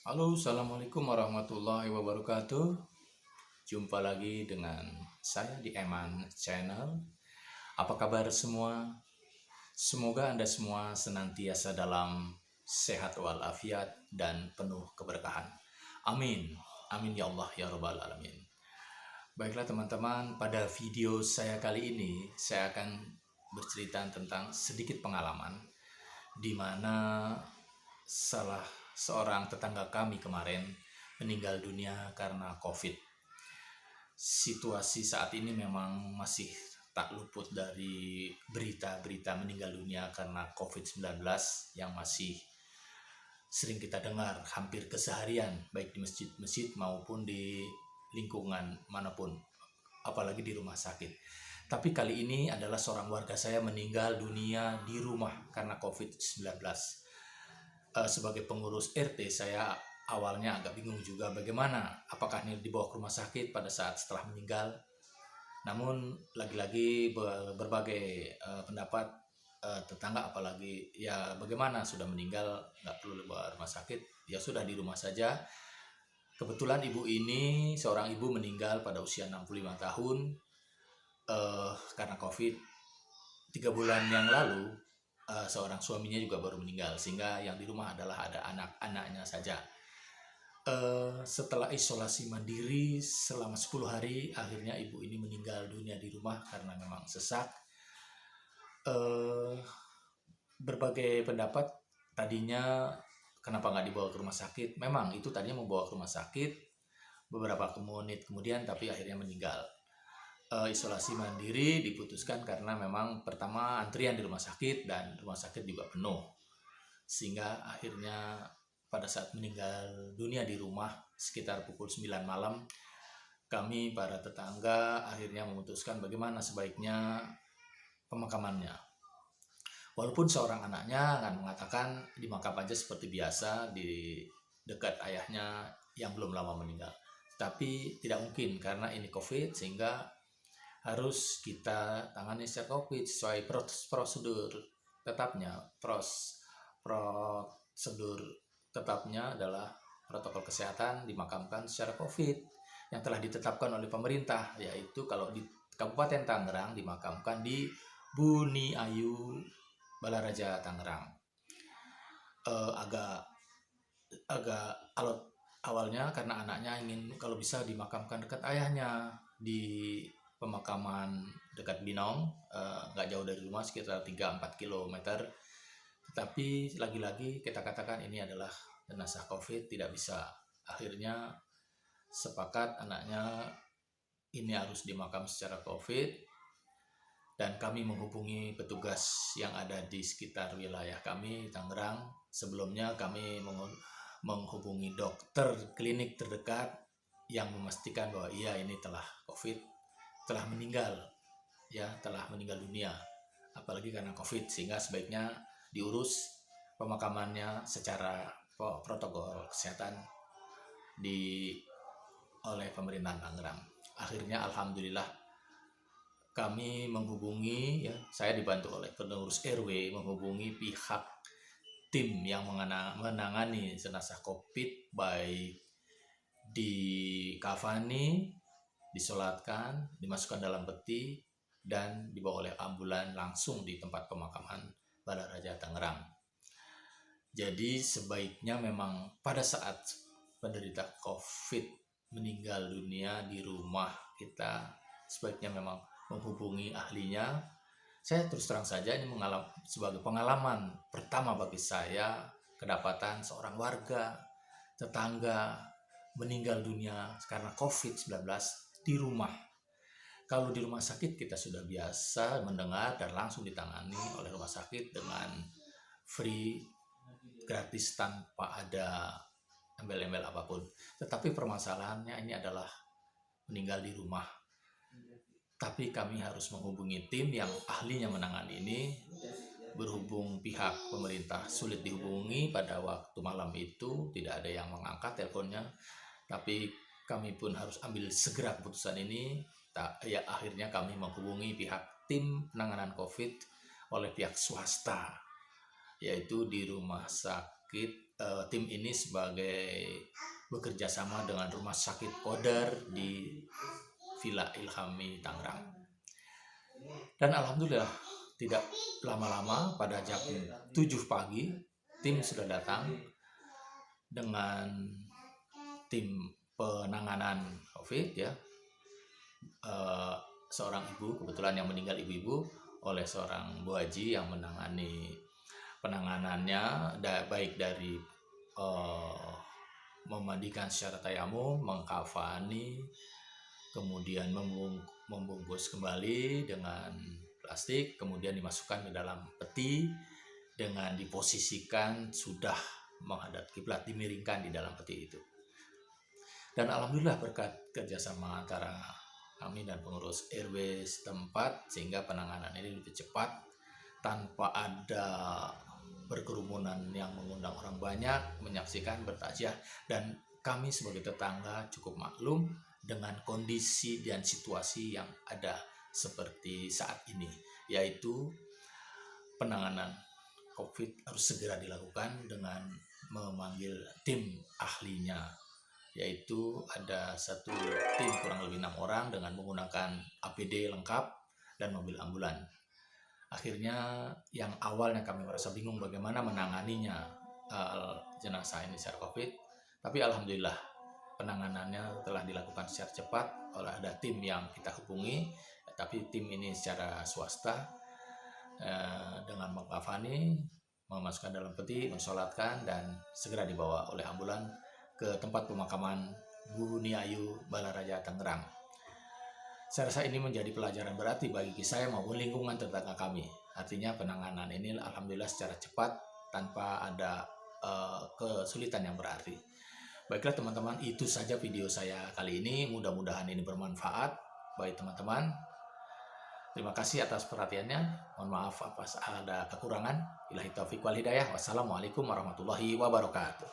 Halo, assalamualaikum warahmatullahi wabarakatuh. Jumpa lagi dengan saya di Eman Channel. Apa kabar semua? Semoga Anda semua senantiasa dalam sehat walafiat dan penuh keberkahan. Amin. Amin ya Allah ya Rabbal Alamin. Baiklah teman-teman, pada video saya kali ini saya akan bercerita tentang sedikit pengalaman di mana salah seorang tetangga kami kemarin meninggal dunia karena COVID. Situasi saat ini memang masih tak luput dari berita-berita meninggal dunia karena COVID-19 yang masih sering kita dengar hampir keseharian, baik di masjid-masjid maupun di lingkungan manapun, apalagi di rumah sakit. Tapi kali ini adalah seorang warga saya meninggal dunia di rumah karena COVID-19. Sebagai pengurus RT, saya awalnya agak bingung juga bagaimana, apakah ini dibawa ke rumah sakit pada saat setelah meninggal. Namun lagi-lagi berbagai pendapat tetangga, apalagi ya bagaimana sudah meninggal nggak perlu dibawa rumah sakit, ya sudah di rumah saja. Kebetulan ibu ini seorang ibu meninggal pada usia 65 tahun karena COVID. 3 bulan yang lalu seorang suaminya juga baru meninggal, sehingga yang di rumah adalah ada anak-anaknya saja. Setelah isolasi mandiri selama 10 hari, akhirnya ibu ini meninggal dunia di rumah karena memang sesak. Berbagai pendapat tadinya kenapa nggak dibawa ke rumah sakit. Memang itu tadinya mau bawa ke rumah sakit beberapa menit kemudian, tapi akhirnya meninggal. Isolasi mandiri diputuskan karena memang pertama antrian di rumah sakit dan rumah sakit juga penuh, sehingga akhirnya pada saat meninggal dunia di rumah sekitar pukul 9 malam, kami para tetangga akhirnya memutuskan bagaimana sebaiknya pemakamannya. Walaupun seorang anaknya akan mengatakan dimakam aja seperti biasa di dekat ayahnya yang belum lama meninggal, tapi tidak mungkin karena ini COVID, sehingga harus kita tangani secara COVID sesuai prosedur tetapnya. Prosedur tetapnya adalah protokol kesehatan dimakamkan secara COVID yang telah ditetapkan oleh pemerintah, yaitu kalau di Kabupaten Tangerang dimakamkan di Buni Ayu, Balaraja, Tangerang. Agak alot awalnya karena anaknya ingin kalau bisa dimakamkan dekat ayahnya di pemakaman dekat Binong, nggak jauh dari rumah, sekitar 3-4 kilometer. Tetapi lagi-lagi kita katakan ini adalah jenazah COVID, tidak bisa. Akhirnya sepakat anaknya ini harus dimakam secara COVID, dan kami menghubungi petugas yang ada di sekitar wilayah kami, Tangerang. Sebelumnya kami menghubungi dokter klinik terdekat yang memastikan bahwa iya ini telah COVID, telah meninggal dunia, apalagi karena COVID, sehingga sebaiknya diurus pemakamannya secara protokol kesehatan oleh pemerintahan Tangerang. Akhirnya alhamdulillah kami menghubungi, saya dibantu oleh pengurus RW menghubungi pihak tim yang menangani jenazah COVID, baik dikafani, disolatkan, dimasukkan dalam peti, dan dibawa oleh ambulan langsung di tempat pemakaman Balaraja Tangerang. Jadi sebaiknya memang pada saat penderita COVID meninggal dunia di rumah kita, sebaiknya memang menghubungi ahlinya. Saya terus terang saja ini sebagai pengalaman pertama bagi saya, kedapatan seorang warga tetangga meninggal dunia karena COVID-19 di rumah. Kalau di rumah sakit kita sudah biasa mendengar dan langsung ditangani oleh rumah sakit dengan free, gratis, tanpa ada embel-embel apapun. Tetapi permasalahannya ini adalah meninggal di rumah. Tapi kami harus menghubungi tim yang ahlinya menangani ini. Berhubung pihak pemerintah sulit dihubungi pada waktu malam itu, tidak ada yang mengangkat teleponnya. Tapi kami pun harus ambil segera keputusan ini. Akhirnya kami menghubungi pihak tim penanganan COVID oleh pihak swasta, yaitu di Rumah Sakit tim ini sebagai bekerja sama dengan Rumah Sakit Kodar di Villa Ilhami Tangerang. Dan alhamdulillah tidak lama-lama pada jam 7 pagi tim sudah datang dengan tim penanganan COVID ya. Seorang ibu, kebetulan yang meninggal ibu-ibu, oleh seorang Bu Haji yang menangani penanganannya, baik dari memandikan secara tayamum, mengkafani, kemudian membungkus kembali dengan plastik, kemudian dimasukkan ke dalam peti dengan diposisikan sudah menghadap kiblat, dimiringkan di dalam peti itu. Dan alhamdulillah berkat kerjasama antara kami dan pengurus RW setempat sehingga penanganan ini lebih cepat tanpa ada berkerumunan yang mengundang orang banyak menyaksikan bertakziah, dan kami sebagai tetangga cukup maklum dengan kondisi dan situasi yang ada seperti saat ini, yaitu penanganan COVID harus segera dilakukan dengan memanggil tim ahlinya, yaitu ada satu tim kurang lebih 6 orang dengan menggunakan APD lengkap dan mobil ambulan. Akhirnya yang awalnya kami merasa bingung bagaimana menanganinya jenazah ini secara COVID, tapi alhamdulillah penanganannya telah dilakukan secara cepat oleh ada tim yang kita hubungi, tapi tim ini secara swasta dengan mengkafani, memasukkan dalam peti, mensolatkan, dan segera dibawa oleh ambulan ke tempat pemakaman Bumi Ayu Balaraja Tangerang. Saya rasa ini menjadi pelajaran berarti bagi saya maupun lingkungan tetangga kami. Artinya penanganan ini alhamdulillah secara cepat tanpa ada kesulitan yang berarti. Baiklah teman-teman, itu saja video saya kali ini. Mudah-mudahan ini bermanfaat bagi teman-teman. Terima kasih atas perhatiannya. Mohon maaf apabila ada kekurangan. Billahi taufiq wal hidayah. Wassalamualaikum warahmatullahi wabarakatuh.